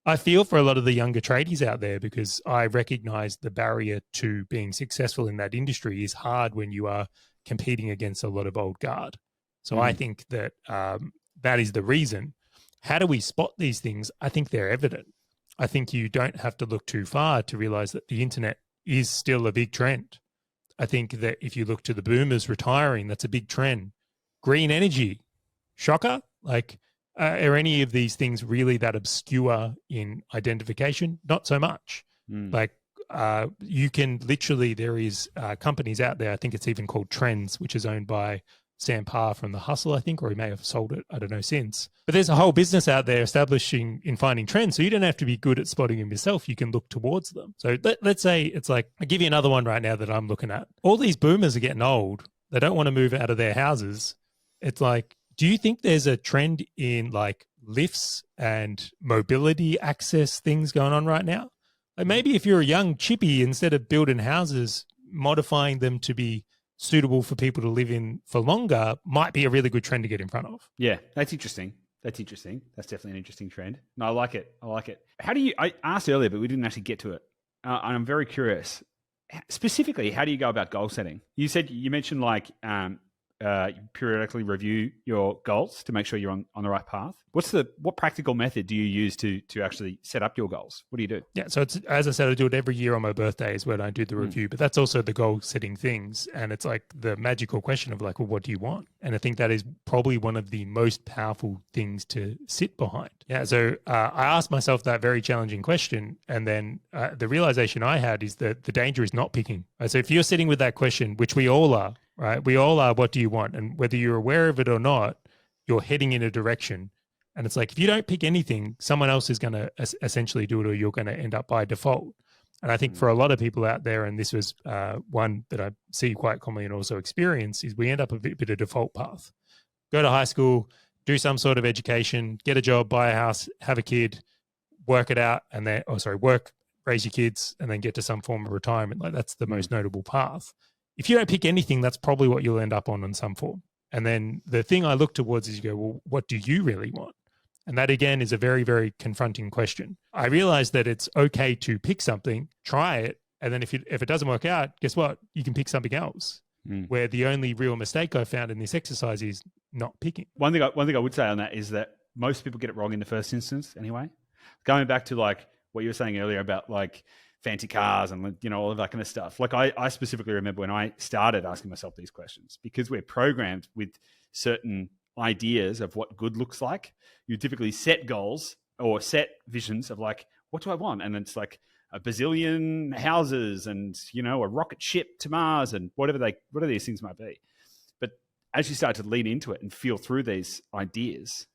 I feel for a lot of the younger tradies out there because I recognize the barrier to being successful in that industry is hard when you are competing against a lot of old guard. So I think that that is the reason. How do we spot these things? I think they're evident. I think you don't have to look too far to realize that the internet is still a big trend. I think that if you look to the boomers retiring, that's a big trend. Green energy, shocker. Like, are any of these things really that obscure in identification? Not so much. Like, you can literally, there is companies out there, I think it's even called Trends, which is owned by Sam Parr from The Hustle, I think, or he may have sold it, I don't know, since. But there's a whole business out there establishing in finding trends. So you don't have to be good at spotting them yourself. You can look towards them. So let's say it's like, I'll give you another one right now that I'm looking at. All these boomers are getting old. They don't want to move out of their houses. It's like, do you think there's a trend in like lifts and mobility access things going on right now? Like maybe if you're a young chippy, instead of building houses, modifying them to be suitable for people to live in for longer might be a really good trend to get in front of. Yeah, that's interesting. That's definitely an interesting trend. No, I like it. How do you, I asked earlier, but we didn't actually get to it. And I'm very curious. Specifically, how do you go about goal setting? You mentioned like you periodically review your goals to make sure you're on the right path. What practical method do you use to actually set up your goals? What do you do? Yeah, so it's, as I said, I do it every year on my birthday is when I do the review, but that's also the goal setting things. And it's like the magical question of like, well, what do you want? And I think that is probably one of the most powerful things to sit behind. Yeah, so I asked myself that very challenging question. And then the realization I had is that the danger is not picking. So if you're sitting with that question, which we all are, right? We all are, what do you want? And whether you're aware of it or not, you're heading in a direction. And it's like, if you don't pick anything, someone else is going to essentially do it, or you're going to end up by default. And I think for a lot of people out there, and this was one that I see quite commonly and also experience, is we end up a bit of default path. Go to high school, do some sort of education, get a job, buy a house, have a kid, work it out, and then, raise your kids, and then get to some form of retirement. Like that's the most notable path. If you don't pick anything, that's probably what you'll end up on in some form. And then the thing I look towards is you go, well, what do you really want? And that, again, is a very, very confronting question. I realize that it's okay to pick something, try it, and then if it doesn't work out, guess what? You can pick something else. Where the only real mistake I found in this exercise is not picking. One thing I would say on that is that most people get it wrong in the first instance anyway. Going back to like what you were saying earlier about like fancy cars and, you know, all of that kind of stuff. Like I specifically remember when I started asking myself these questions, because we're programmed with certain ideas of what good looks like. You typically set goals or set visions of like, what do I want? And it's like a bazillion houses and, you know, a rocket ship to Mars and whatever these things might be. But as you start to lean into it and feel through these ideas,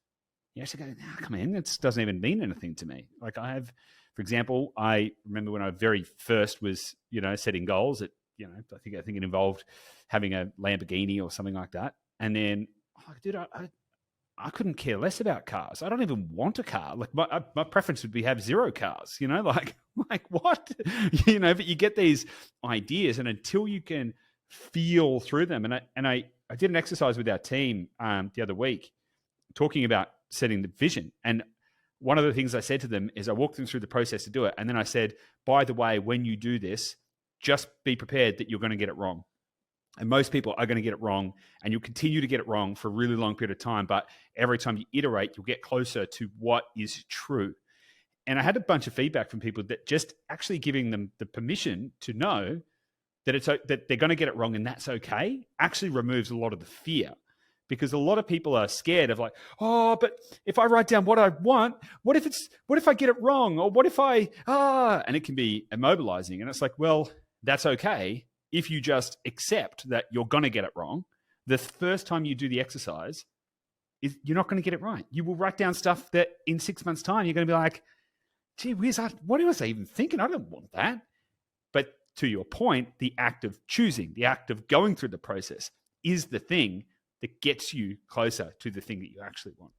you actually go, come on, it doesn't even mean anything to me. Like for example, I remember when I very first was, you know, setting goals, I think it involved having a Lamborghini or something like that. And then, dude, I couldn't care less about cars. I don't even want a car. Like my preference would be have zero cars, you know, like what, you know, but you get these ideas, and until you can feel through them. And I did an exercise with our team the other week talking about setting the vision. And one of the things I said to them is I walked them through the process to do it. And then I said, by the way, when you do this, just be prepared that you're going to get it wrong. And most people are going to get it wrong, and you'll continue to get it wrong for a really long period of time. But every time you iterate, you'll get closer to what is true. And I had a bunch of feedback from people that just actually giving them the permission to know that that they're going to get it wrong and that's okay actually removes a lot of the fear. Because a lot of people are scared of like, oh, but if I write down what I want, what if I get it wrong? Or what if and it can be immobilizing. And it's like, well, that's okay. If you just accept that you're going to get it wrong, the first time you do the exercise, you're not going to get it right. You will write down stuff that in 6 months' time, you're going to be like, gee whiz, what was I even thinking? I don't want that. But to your point, the act of choosing, the act of going through the process is the thing that gets you closer to the thing that you actually want.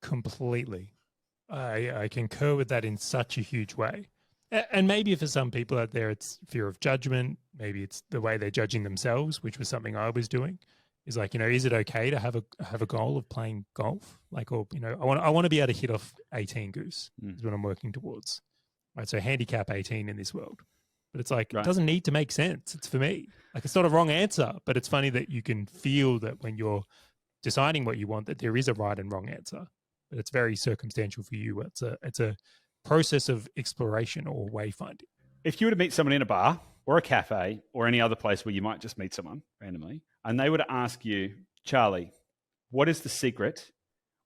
Completely. I concur with that in such a huge way. And maybe for some people out there, it's fear of judgment. Maybe it's the way they're judging themselves, which was something I was doing. Is like, you know, is it okay to have a goal of playing golf? Like, or, you know, I want to be able to hit off 18 goose is what I'm working towards. Right. So handicap 18 in this world. But it's like, It doesn't need to make sense. It's for me. Like, it's not a wrong answer, but it's funny that you can feel that when you're deciding what you want, that there is a right and wrong answer, but it's very circumstantial for you. It's a process of exploration or wayfinding. If you were to meet someone in a bar or a cafe or any other place where you might just meet someone randomly, and they were to ask you, Charley, what is the secret,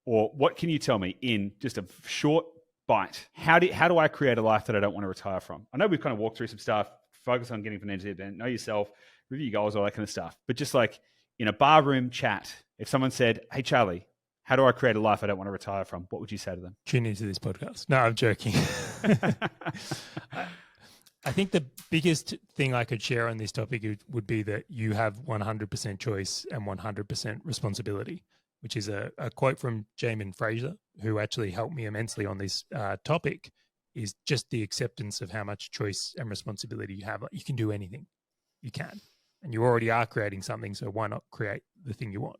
or what can you tell me in just a short bite? How do I create a life that I don't want to retire from? I know we've kind of walked through some stuff, focus on getting financially independent, know yourself, review your goals, all that kind of stuff. But just like in a barroom chat, if someone said, hey, Charley, how do I create a life I don't want to retire from? What would you say to them? Tune into this podcast. No, I'm joking. I think the biggest thing I could share on this topic would be that you have 100% choice and 100% responsibility, which is a quote from Jamin Fraser, who actually helped me immensely on this topic, is just the acceptance of how much choice and responsibility you have. Like, you can do anything. You can. And you already are creating something, so why not create the thing you want?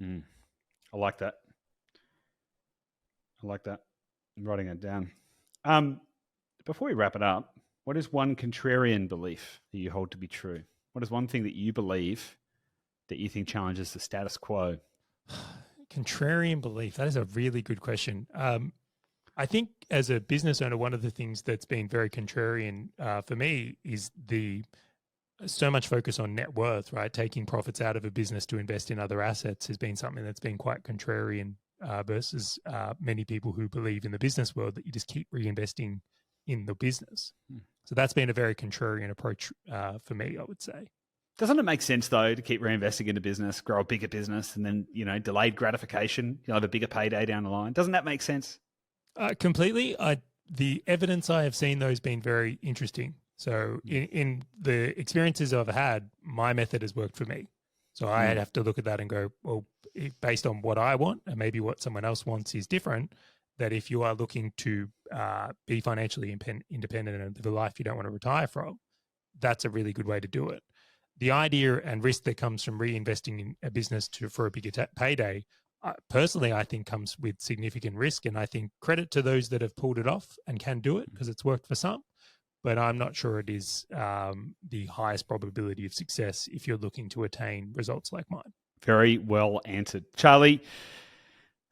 I like that. I'm writing it down. Before we wrap it up, what is one contrarian belief that you hold to be true? What is one thing that you believe that you think challenges the status quo? Contrarian belief. That is a really good question. I think as a business owner, one of the things that's been very contrarian for me is so much focus on net worth, right? Taking profits out of a business to invest in other assets has been something that's been quite contrarian versus many people who believe in the business world that you just keep reinvesting in the business. So that's been a very contrarian approach for me, I would say. Doesn't it make sense, though, to keep reinvesting into business, grow a bigger business, and then, delayed gratification, have a bigger payday down the line? Doesn't that make sense? Completely. The evidence I have seen, though, has been very interesting. So in the experiences I've had, my method has worked for me. So I'd have to look at that and go, well, based on what I want and maybe what someone else wants is different, that if you are looking to be financially independent and live a life you don't want to retire from, that's a really good way to do it. The idea and risk that comes from reinvesting in a business for a bigger payday, personally, I think comes with significant risk. And I think credit to those that have pulled it off and can do it because it's worked for some. But I'm not sure it is the highest probability of success if you're looking to attain results like mine. Very well answered. Charley,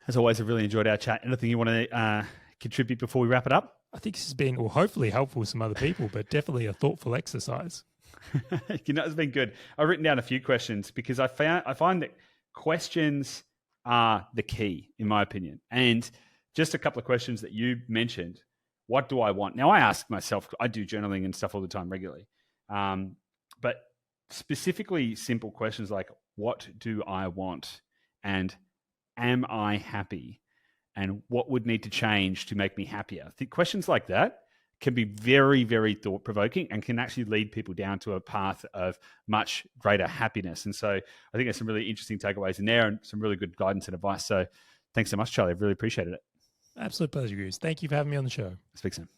as always, I've really enjoyed our chat. Anything you want to contribute before we wrap it up? I think this has been, well, hopefully helpful to some other people, but definitely a thoughtful exercise. It's been good. I've written down a few questions because I find that questions are the key, in my opinion. And just a couple of questions that you mentioned. What do I want? Now, I ask myself, I do journaling and stuff all the time regularly. But specifically simple questions like, what do I want? And am I happy? And what would need to change to make me happier? I think questions like that can be very, very thought-provoking and can actually lead people down to a path of much greater happiness. And so I think there's some really interesting takeaways in there and some really good guidance and advice. So thanks so much, Charley. I've really appreciated it. Absolute pleasure, Goose. Thank you for having me on the show. Speak soon.